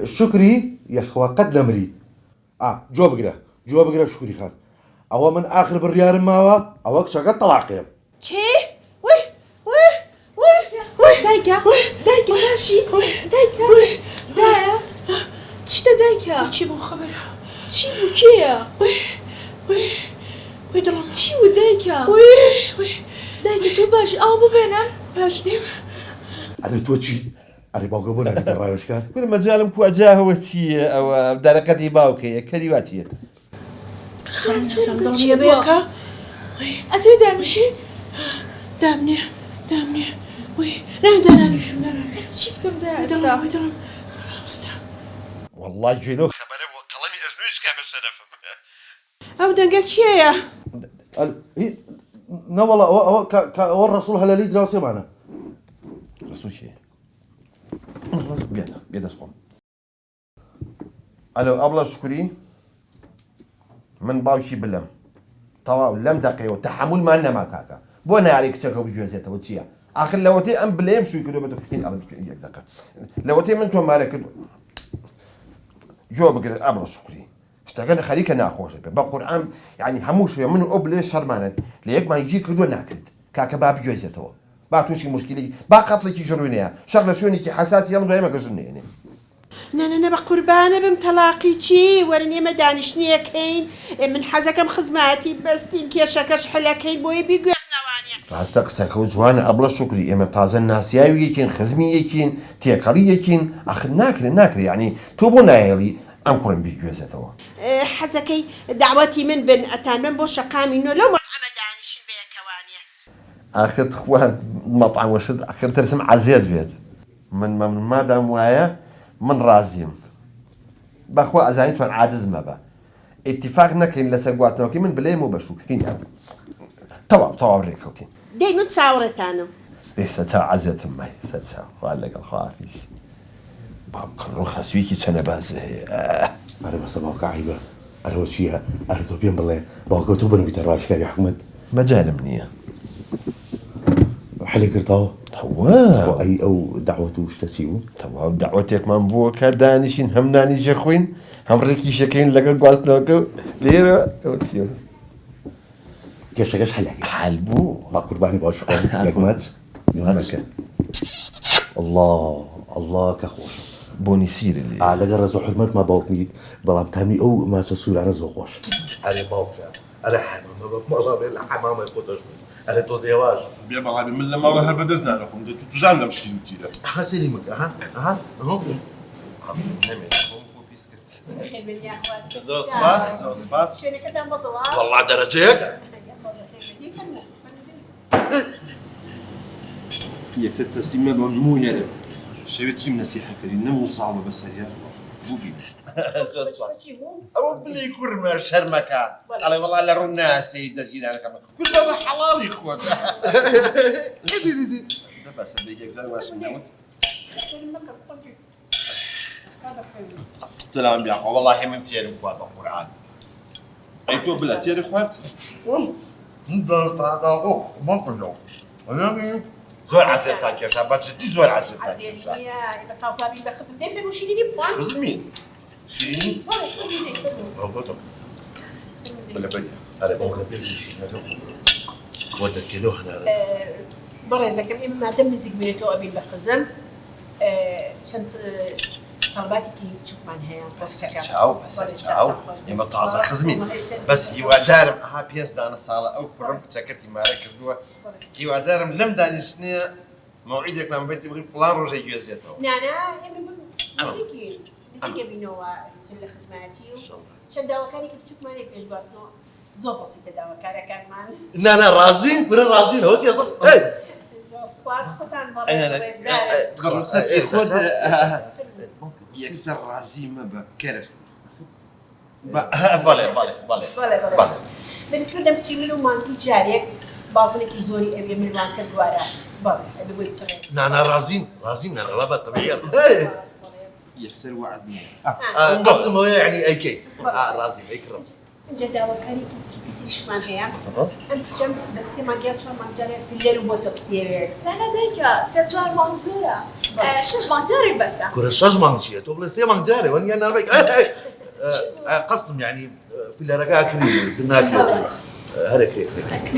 شكري يا اخوة قد نمري جوا بقرا شكري خان او من اخر بالريال ماوا او شقد طلاقيم چه وي دايكا ماشي دايا چتا دايكا چی بو خبره چی بو کیه وي دڵم چی بو دايكا وي دايكا تو باش او ببینم باش نیم انا توتشي انا باقبونا في الرايوش كان كل مجالم كو أجاهوتي أو بدرقتي باوكي كريواتي خانم دڵم یە بێکە اتوي دانشيت دامنێ وي نادانانیشم چی بکەم دا دڵم ئێستا وي دڵم ڕاستا والله جيلو خبره وقلمي أجنوش كامل سنفهم ئەو دەنگە کێیە لا والله هو الرسول هلالي دراسي معنا رسول شيء خلاص بيد أسقم ألو أبلا شكري من باوشي بلم طوا لم دقيقة وتحمل ما إنما كاكا بونا عليك تشكو بجوزته وتشيا آخر لوتي أم بليم شو يقولوا بدو فين أبلا شكري يقدر لوتي من تو مالك جو بقدر أبلا شكري اشتغلنا خليك أنا أخوش بقرآن يعني هموش من أبلي شرمانة ليك ما يجيك كدو ناكلت كاكا باب جوزته باتوشي مشكلة باقط لك يجرونيها شغلة شوني كي حساسية يلا ما كجرني يعني نانا بە قوربانە بم تەلاقی چی وەرن ئێمە دانیشتنیەکەین من حەزەکەم خزمەتی بەستین کێشەکەش حلەکەین بۆی بیگوێزنەوانە ڕاستە قسەکە و جوانە ئەبڵە شکری ئێمە تازە ناسیاوی یەکین خزمی یەکین تێکەڵی یەکین ئاخر ناکرێت یعنی تۆ بۆ نایێڵی ئەم کوڕم بیگوێزێتەوە حەزەکەی داوەتی من بن ئەتان من بۆ شەقامینەوە لەو مەطعەمە دانیشن بەیەکەوانە ئاخر خوا مەطعەم وەشت ئاخر ترسم عەزیەت بێت من مادام وایە من رازیم بەخوا ئەزانیت توان عاجز مەبە ئیتیفاق نەکەین لەسەر گواستنەوەکەی من بلێم و بەشوو تەواو ڕێکەوتین دەی من چاوەڕێتانم ئێستا چاو عەزیەتم مای سەر چاو خوا لەگەڵ خواحافیز باوکڕۆ خەسوویەکی چەنە بازە هەیە انا بس باوك عيبه انا وشيها انا تو بيان بالله باوك تو بنو بيتر رايش كان يا احمد مەجالم نییە حلي كرتاو تەواو اي او دعوته اشتسيو تەواو داوەتێکمان بووە کە دانیشین هەم نانی جەخوین هەم ڕێکیشەکەین لەگەڵ گواستنەوەکە لێرە چیە كاش حلاقي حال بوو با قرباني باش لك مات الله كخوش بۆنی سیرە لێ على جرز حرمات ما باوك ميت بلام تامي او ما تسول انا زوقوش انا باوك انا حمام ما ضاب الا حمام يقطش انا تو زواج بيا بغادي من لما راه بدزنا لكم تجعلنا مشكل كثيره ها سيري مك ها هو سباس والله والله درجات هي ست سيما مو يعرف شبيتي من نصيحه كريمه مو صعبه بس هي مو بيد او بلي كرمه شرمكه على والله لا رنا سيد زين انا كمان كل ما حلال يا اخوات بس هذيك يقدر واش نموت سلام يا اخو والله من تير اخوات القران ايتو بلا تير اخوات انت تعاقو ما كنلو انا زور عزيتك يا شباب جدي زور عزيتك عزيزي إذا تصابي بخزم نفر وشيليني بوان خزمين شيرين ولا بيا انا بقول لك شيء ودك كيلو هنا برزة كم ما دام مزيج بينتو أبي بخزم شنت طلباتك تشوف معناها بس تشاو يما طازة خزمين بس هي ودارم ها بيس دان الصالة أو كرم تشكتي ما ركبوا هي ودارم لم دانشني موعدك لما بيتي بغي فلان روجي يوزيتو نانا مزيكي بينو تل خزماتي شن داوكاني كنت تشوف ماني بيش باسنو زو بسيطة داوكارا كان مان انا رازين كنا رازين هو يا صاحبي اي زو سباس ختان برا أنا سويس تغرب ستي خود يكسر رازي ما بكرش بالي بالنسبة لهم تيمينو مانكي جاريك بازنك زوري أبي من مانك دوارا بالي أبي بقول ترى انا رازين انا ربا طبيعي يكسر وعدني بس ما يعني اي كي رازين اكرم جدا وكاري كنت كتير شمان هيا أنت جنب بس ما جات شو ما جاري في الليل وما تبصيرت لا دايكا سيتوار منظورة شش مانگ جارێک بەسە كره 6 مانگ چیه تو بڵێ 3 مانگ جارێ وەنیا ناربێک قەستم یعنی فیلەرەکە کردی ناچێت هەرێ خێر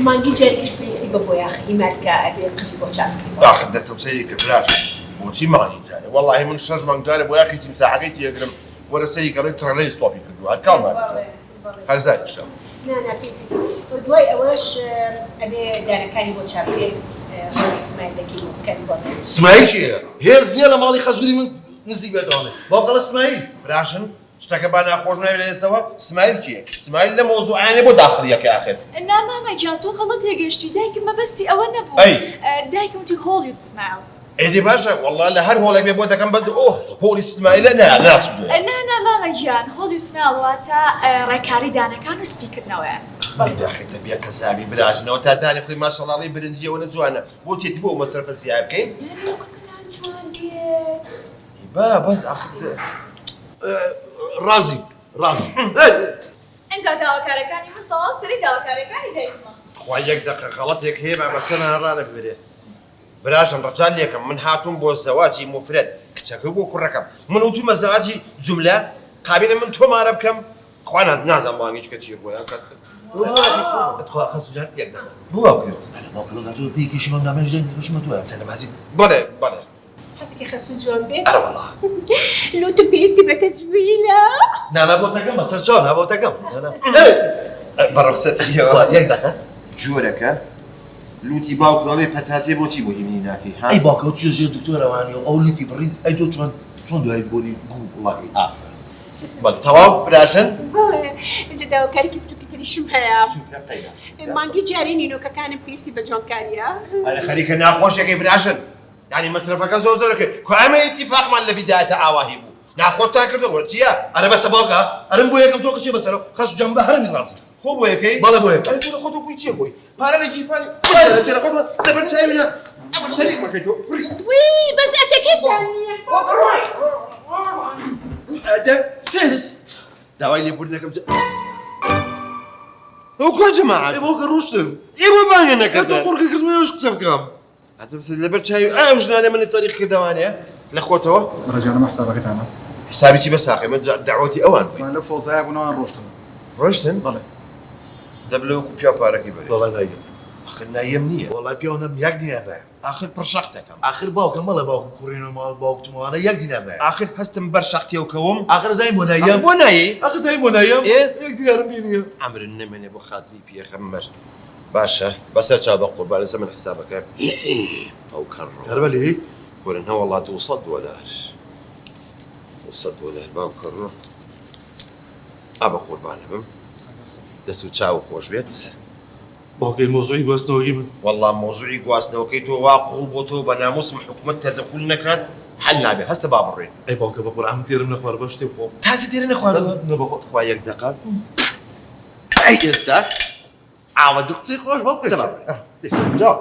مانگی جەرگیش پێویستی بە بۆ یاخی مەرکە ئەبێ قژی بۆ چاکردن داخل دەتەوسەری کە براش بۆچی مانی جارێ والله من 6 مانگ جارێ بۆ یاخی تیمساحەکەی تێگرم وەرە سەری کەڵی تڕەلەی ستۆپی کردووە کاڵ نابێت هەرزای شەم نانا پێویستی دوای ئەوەش ئەبێ دارەکانی بۆ چاپێ سمایل دەکەی بۆ بکەنی بۆ سمایل چیە هێز نییە لە ماڵی خەزوری من نزیک بێتەوەێ باوقەڵە سمایل براشن شتەکە با ناخۆش ناوێت لە ئێستەوە سمایل کیە سمایل لە مۆزوعانێ بۆ داخلیەکە آخر نا مامەجان تۆ غەڵەت تێگەشتی دایکم مەبەستی ئەوە نەبوو ئەی. دایکم وتی هۆڵیوود سمایل ئێدی باشە والله لە هەر هۆڵێک بێ بۆ دەکەم بەد ئۆه هۆڵی سمایلە ناچ بوو نا مامەجیان هۆڵیوود سمایل واتە ڕێکاری دانەکان و سپیکردنەوەیە داخل بیا کەسابی براژنەوە تا دانی خۆی ماشەڵڵی برنجیەوە نە جوانە بۆ چێتی بۆ مەسرفە سیای بکەین جوان دێت با بەس ئەخ رازی ئەنجا داواکارەکانی من تەواو سەری داواکارەکانی دایکمە خوا یەک دقە غەڵەتێک هەیە بە مەسەران ڕانە بێرێ براشم ڕجال لێکم من هاتووم بۆ زەواجی مفرەت کچەکە بۆ کوڕەکەم من وتومە زەواجی جوملە قابلە من تۆمارە بکەم خوا نازانم مانگیش کە چی ڕۆیان کات اتخوا خەسوجان یەک دەخە بوو کرد باوکەڵە گاتۆ پێیکیشی مەم نامێژ دەنگشمە توە چەنەبازی بەڵێ حەزێکی خەسوو جوان بێت ئەوەڵا لۆتم پێویستی بە تەجمیلە نانا بۆ تەکەم بەسەر چاو نابۆ تەکەم بەڕەفسەتیەوە یەک دەخە جۆرەکە لوتی باوکڵێ پەتاتێ بۆچی بۆ هیمنی ناکەی ئەی باوکە چێ ژێر دکتۆرەوانی و ئەو لوتی بڕید ئەی تۆ چۆن دوای بۆنی گوڵ وڵاقی ئافر بەس تەواو براشن اینجا داواکارێکی بچووکی تریشم هەیە مانگی جارێ نینۆکەکانم پێویستی بە جوانکاریە ئەرە خەریکە ناخۆشێکی براشن یعنی مەسرفەکە زۆر زۆرەکە کو ئەمە ئیتیفاقمان لە بیدایەتە ئاواهی بوو ناخۆشتان کردەوە چییە ئەرە بەسە باوکە ئەرم بۆ یەکەم تۆ قچێ بەسەرەوە خەسوجان بە هەرمی ڕاستی خۆ بۆ یەکەی بەڵێ بۆ یەک ئەرە تۆ لە خۆتۆ کوی چییە بۆی پارە لە جیفانی لە خۆتە لەبەر چاویە ئەمە شەریک مەکەی تۆ وی بەس ئەتەکەتان سێز داوای لێبوردنەکەم ئەو کۆ جەماعەت باوکە ڕوشتن ئێ بۆ بانگە تۆ نەکردە قوڕکە کردمەوەش قسە بکەم ئەتەمسە لەبەر چاوی ئەو ژنانە منی تەریق کردەوانەیە لە خۆتەوە ڕێزیانە حسابەکەتانە حسابی چی بەساقی من دعوەتی ئەوان بووی لە فۆزایە بوونەوە ڕۆشتن ڕۆشتن بەڵێ دەبلەوەکو پیا پارەکەی بەرێ وەڵای نایدەم آخر نایم نییە وەڵای پیاوەم یەک دینار نایە آخر پڕشەختەکەم آخر باوکە مەڵە باوکە کوڕینەوە ماڵ باوکتمەوانە یەک دینار نایە آخر هەستم بەر شەختیەوەکەوم آخر زای بۆ نایەم بۆ نایی آخر زای بۆ نایەم ئێ؟ یەک دینارم پێ نییە ئەمرن نەمێنێ بۆ خاتری پێخەممەر باشە بەسەر چا بە قوربانە زەمن حسابەکە ئەو کەڕۆ کەربەلی وەرن هەوەڵا $200 $200 باو کەڕۆ ئابە قوربانە بم دەست و چاو خۆش بێت باوکەی مۆزوعی گواستنەوەی من والله مۆزوعی گواستنەوەکەی تۆ وا قوڵ بۆ تۆ بە ناموسم حکومەت تەدەخول نەکات حل نابێت هەستە با بڕێن ئەی باوکە بە قورعان تێرم نەخوار بە شتێ بخۆم تازە تێرە نەخواردەوە نەبەخۆ خوا یەک دەقا ئەی ئێستا ئاوە دکتۆر خۆش باوکە دەبا جا